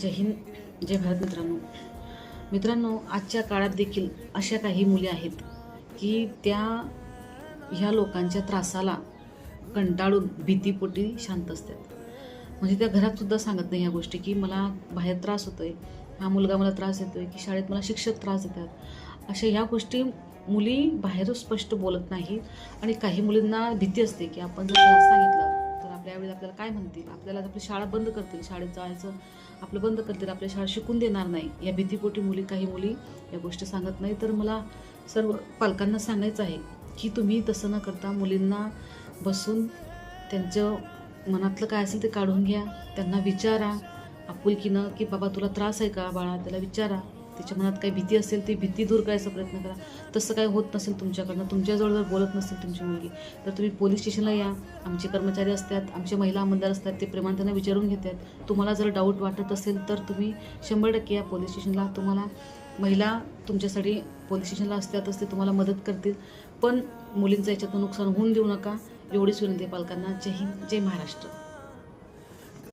जय हिंद, जय भारत. मित्रांनो, आजच्या काळात देखील अशा काही मुली आहेत की त्या ह्या लोकांच्या त्रासाला कंटाळून भीतीपोटी शांत असतात. म्हणजे त्या घरातसुद्धा सांगत नाही ह्या गोष्टी की मला बाहेर त्रास होतो आहे, हा मुलगा मला त्रास देतो आहे, की शाळेत मला शिक्षक त्रास देतात. अशा ह्या गोष्टी मुली बाहेर स्पष्ट बोलत नाहीत आणि काही मुलींना भीती असते की आपण जर त्रास सांगितलं तर आपल्या आईवडील आपल्याला काय म्हणतील, आपल्याला आपली शाळा बंद करतील, शाळेत जायचं आपलं बंद करतील, आपल्या शाळा शिकून देणार नाही. या भीतीपोटी काही मुली या गोष्टी सांगत नाही. तर मला सर्व पालकांना सांगायचं आहे की तुम्ही तसं न करता मुलींना बसून त्यांचं मनातलं काय असेल ते काढून घ्या, त्यांना विचारा आपुलकीनं की बाबा तुला त्रास आहे का बाळा, त्याला विचारा. तिच्या मनात काही भीती असेल ती भीती दूर करायचा प्रयत्न करा. तसं काही होत नसेल तुमच्याकडनं, तुमच्याजवळ जर बोलत नसेल तुमची मुलगी, तर तुम्ही पोलीस स्टेशनला या. आमचे कर्मचारी असतात, आमचे महिला अंमलदार असतात, ते प्रेमाने त्यांना विचारून घेतात. तुम्हाला जर डाऊट वाटत असेल तर तुम्ही 100% या पोलीस स्टेशनला. तुम्हाला महिला तुमच्यासाठी पोलीस स्टेशनला असतातच, ते तुम्हाला मदत करतील. पण मुलींचं याच्यातून नुकसान होऊन देऊ नका, एवढीच विनंती आहे पालकांना. जय हिंद, जय महाराष्ट्र.